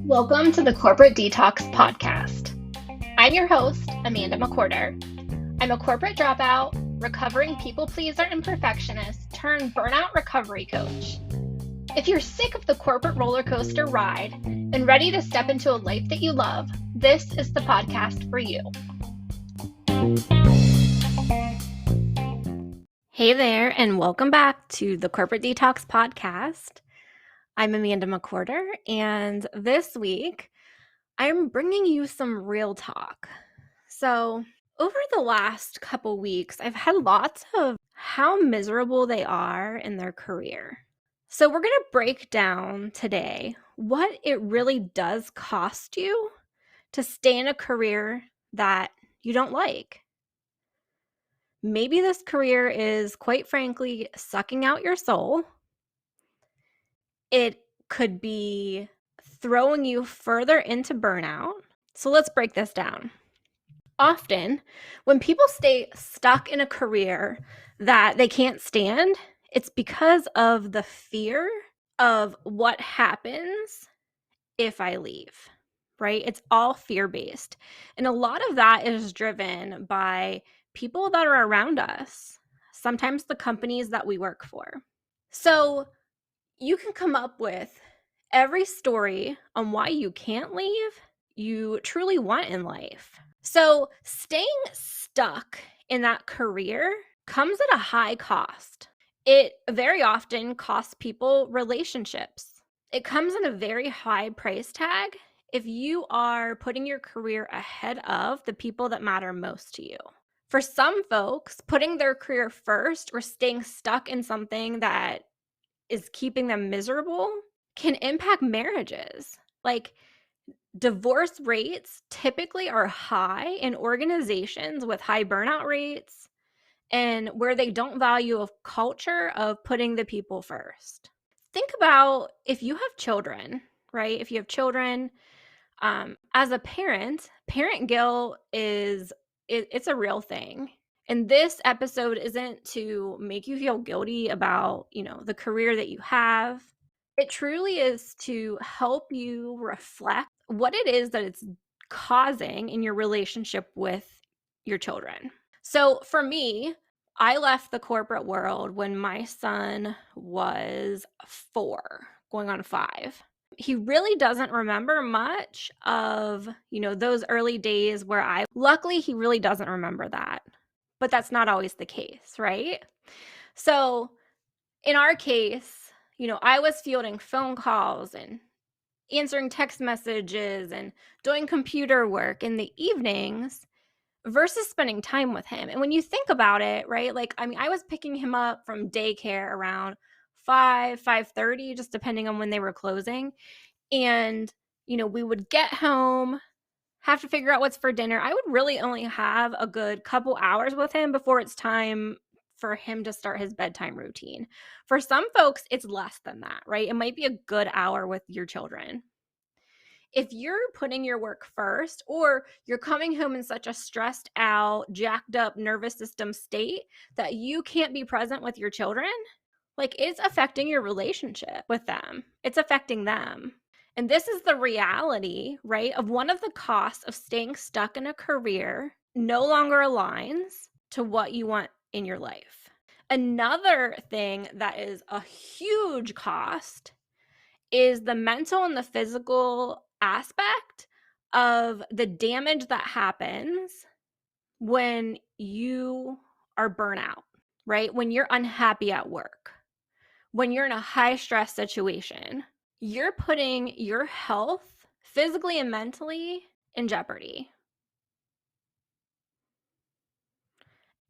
Welcome to the Corporate Detox Podcast. I'm your host, Amanda McWhorter. I'm a corporate dropout, recovering people pleaser and perfectionist turned burnout recovery coach. If you're sick of the corporate roller coaster ride and ready to step into a life that you love, this is the podcast for you. Hey there, and welcome back to the Corporate Detox Podcast. I'm Amanda McWhorter, and this week I'm bringing you some real talk. So, over the last couple weeks, I've had lots of how miserable they are in their career. So, we're going to break down today what it really does cost you to stay in a career that you don't like. Maybe this career is, quite frankly, sucking out your soul. It could be throwing you further into burnout. So let's break this down. Often, when people stay stuck in a career that they can't stand, it's because of the fear of what happens if I leave, right? It's all fear-based. And a lot of that is driven by people that are around us, sometimes the companies that we work for. So you can come up with every story on why you can't leave you truly want in life. So staying stuck in that career comes at a high cost. It very often costs people relationships. It comes in a very high price tag if you are putting your career ahead of the people that matter most to you. For some folks, putting their career first or staying stuck in something that is keeping them miserable can impact marriages. Like, divorce rates typically are high in organizations with high burnout rates and where they don't value a culture of putting the people first. Think about if you have children, right? If you have children, as a parent guilt it's a real thing. And this episode isn't to make you feel guilty about, the career that you have. It truly is to help you reflect what it is that it's causing in your relationship with your children. So for me, I left the corporate world when my son was 4, going on 5. He really doesn't remember much of, those early days luckily he really doesn't remember that. But that's not always the case, right? So in our case, I was fielding phone calls and answering text messages and doing computer work in the evenings versus spending time with him. And when you think about it, right? I was picking him up from daycare around 5:30, just depending on when they were closing. And, we would get home, have to figure out what's for dinner. I would really only have a good couple hours with him before it's time for him to start his bedtime routine. For some folks, it's less than that, right? It might be a good hour with your children. If you're putting your work first, or you're coming home in such a stressed out, jacked up nervous system state that you can't be present with your children, it's affecting your relationship with them. It's affecting them. And this is the reality, right, of one of the costs of staying stuck in a career no longer aligns to what you want in your life. Another thing that is a huge cost is the mental and the physical aspect of the damage that happens when you are burnout, right? When you're unhappy at work, when you're in a high stress situation, you're putting your health physically and mentally in jeopardy.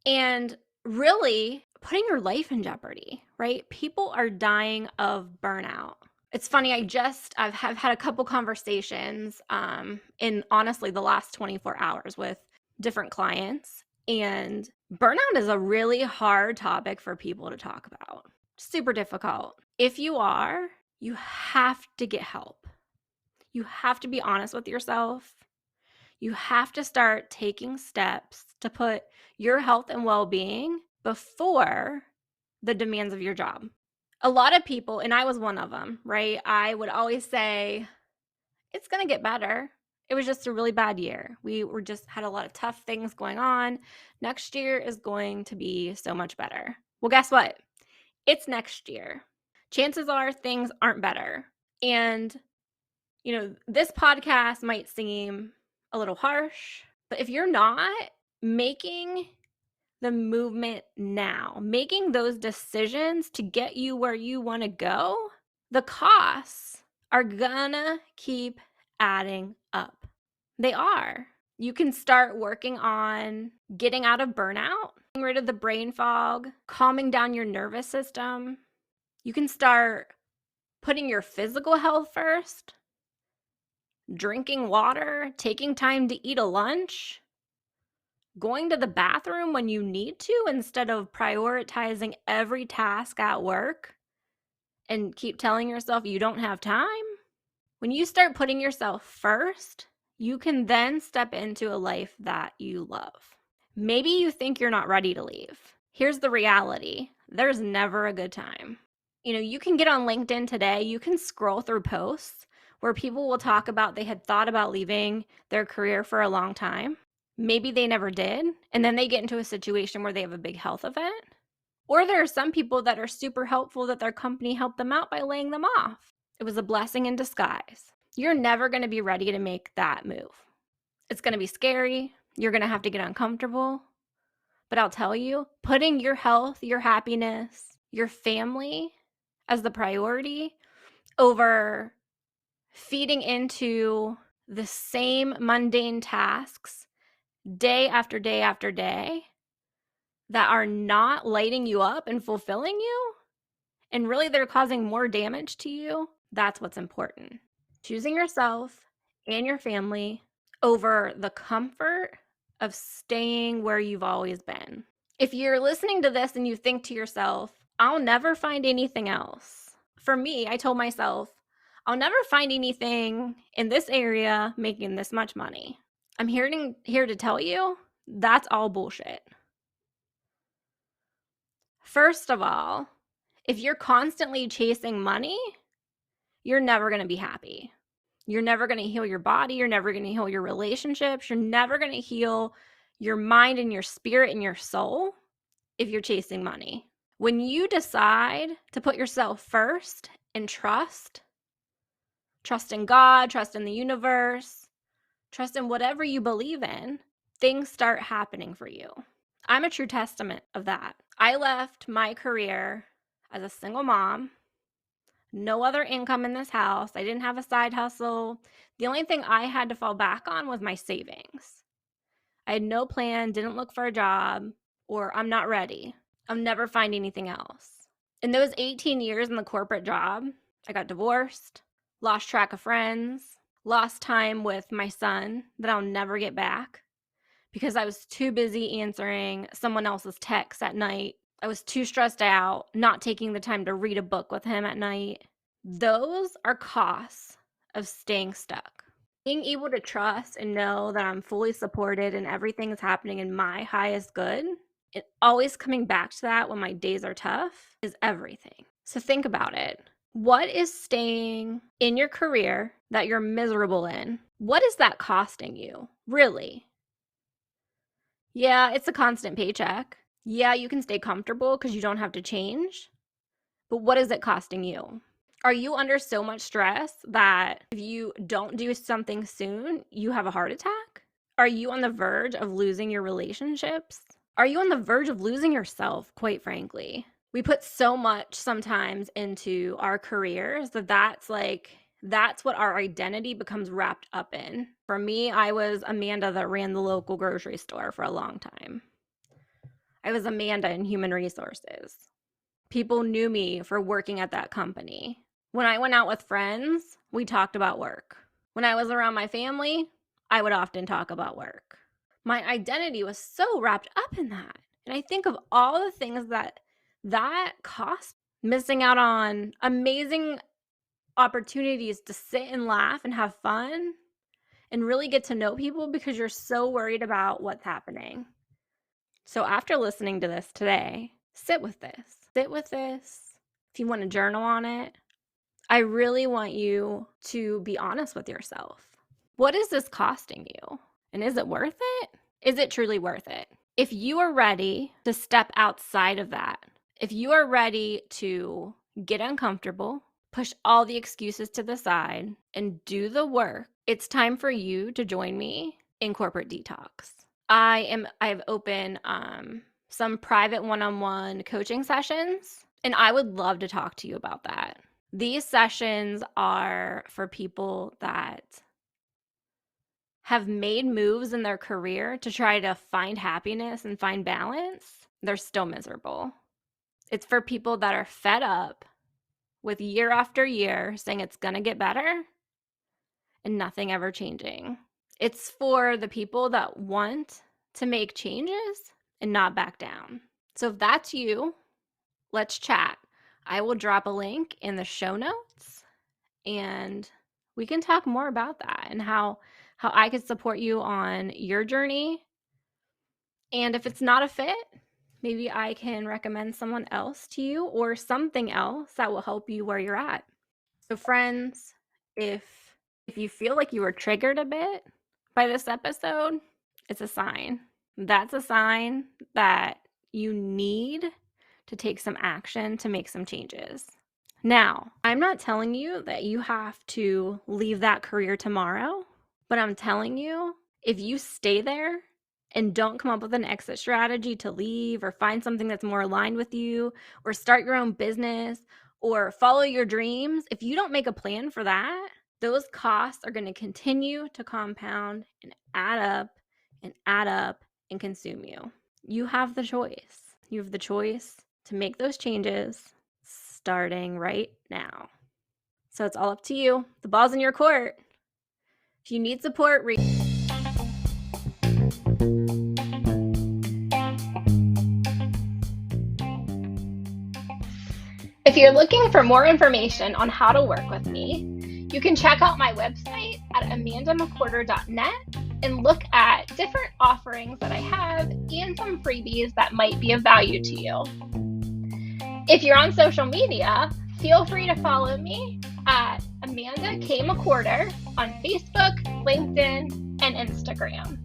And really putting your life in jeopardy, right? People are dying of burnout. It's funny, I've had a couple conversations in honestly the last 24 hours with different clients, and burnout is a really hard topic for people to talk about. Super difficult. If you are, you have to get help. You have to be honest with yourself. You have to start taking steps to put your health and well-being before the demands of your job. A lot of people, and I was one of them, right? I would always say, it's going to get better. It was just a really bad year. We were just had a lot of tough things going on. Next year is going to be so much better. Well, guess what? It's next year. Chances are things aren't better. And, this podcast might seem a little harsh, but if you're not making the movement now, making those decisions to get you where you want to go, the costs are gonna keep adding up. They are. You can start working on getting out of burnout, getting rid of the brain fog, calming down your nervous system. You can start putting your physical health first, drinking water, taking time to eat a lunch, going to the bathroom when you need to instead of prioritizing every task at work and keep telling yourself you don't have time. When you start putting yourself first, you can then step into a life that you love. Maybe you think you're not ready to leave. Here's the reality. There's never a good time. You can get on LinkedIn today, you can scroll through posts where people will talk about they had thought about leaving their career for a long time. Maybe they never did, and then they get into a situation where they have a big health event. Or there are some people that are super helpful that their company helped them out by laying them off. It was a blessing in disguise. You're never going to be ready to make that move. It's going to be scary. You're going to have to get uncomfortable. But I'll tell you, putting your health, your happiness, your family as the priority over feeding into the same mundane tasks day after day after day that are not lighting you up and fulfilling you, and really they're causing more damage to you, that's what's important. Choosing yourself and your family over the comfort of staying where you've always been. If you're listening to this and you think to yourself, I'll never find anything else. For me, I told myself, I'll never find anything in this area making this much money. I'm here to tell you, that's all bullshit. First of all, if you're constantly chasing money, you're never going to be happy. You're never going to heal your body. You're never going to heal your relationships. You're never going to heal your mind and your spirit and your soul if you're chasing money. When you decide to put yourself first and trust in God, trust in the universe, trust in whatever you believe in, things start happening for you. I'm a true testament of that. I left my career as a single mom, no other income in this house. I didn't have a side hustle. The only thing I had to fall back on was my savings. I had no plan, didn't look for a job, or I'm not ready. I'll never find anything else. In those 18 years in the corporate job, I got divorced, lost track of friends, lost time with my son that I'll never get back because I was too busy answering someone else's texts at night. I was too stressed out, not taking the time to read a book with him at night. Those are costs of staying stuck. Being able to trust and know that I'm fully supported and everything is happening in my highest good, and always coming back to that when my days are tough, is everything. So think about it. What is staying in your career that you're miserable in? What is that costing you? Really? Yeah, it's a constant paycheck. Yeah, you can stay comfortable because you don't have to change. But what is it costing you? Are you under so much stress that if you don't do something soon, you have a heart attack? Are you on the verge of losing your relationships? Are you on the verge of losing yourself, quite frankly? We put so much sometimes into our careers that's what our identity becomes wrapped up in. For me, I was Amanda that ran the local grocery store for a long time. I was Amanda in human resources. People knew me for working at that company. When I went out with friends, we talked about work. When I was around my family, I would often talk about work. My identity was so wrapped up in that. And I think of all the things that cost, missing out on amazing opportunities to sit and laugh and have fun and really get to know people because you're so worried about what's happening. So after listening to this today, sit with this. Sit with this. if you want to journal on it, I really want you to be honest with yourself. What is this costing you? And is it worth it? Is it truly worth it? If you are ready to step outside of that, if you are ready to get uncomfortable, push all the excuses to the side, and do the work, it's time for you to join me in Corporate Detox. I've opened some private one-on-one coaching sessions, and I would love to talk to you about that. These sessions are for people that have made moves in their career to try to find happiness and find balance. They're still miserable. It's for people that are fed up with year after year saying it's going to get better and nothing ever changing. It's for the people that want to make changes and not back down. So if that's you, let's chat. I will drop a link in the show notes and we can talk more about that and how I could support you on your journey. And if it's not a fit, maybe I can recommend someone else to you or something else that will help you where you're at. So friends, if you feel like you were triggered a bit by this episode, it's a sign. That's a sign that you need to take some action to make some changes. Now, I'm not telling you that you have to leave that career tomorrow, but I'm telling you, if you stay there and don't come up with an exit strategy to leave or find something that's more aligned with you or start your own business or follow your dreams, if you don't make a plan for that, those costs are going to continue to compound and add up and consume you. You have the choice. You have the choice to make those changes starting right now. So it's all up to you. The ball's in your court. If you need support, if you're looking for more information on how to work with me, you can check out my website at amandamcquarter.net and look at different offerings that I have and some freebies that might be of value to you. If you're on social media, feel free to follow me at Amanda K. McQuarter on Facebook, LinkedIn, and Instagram.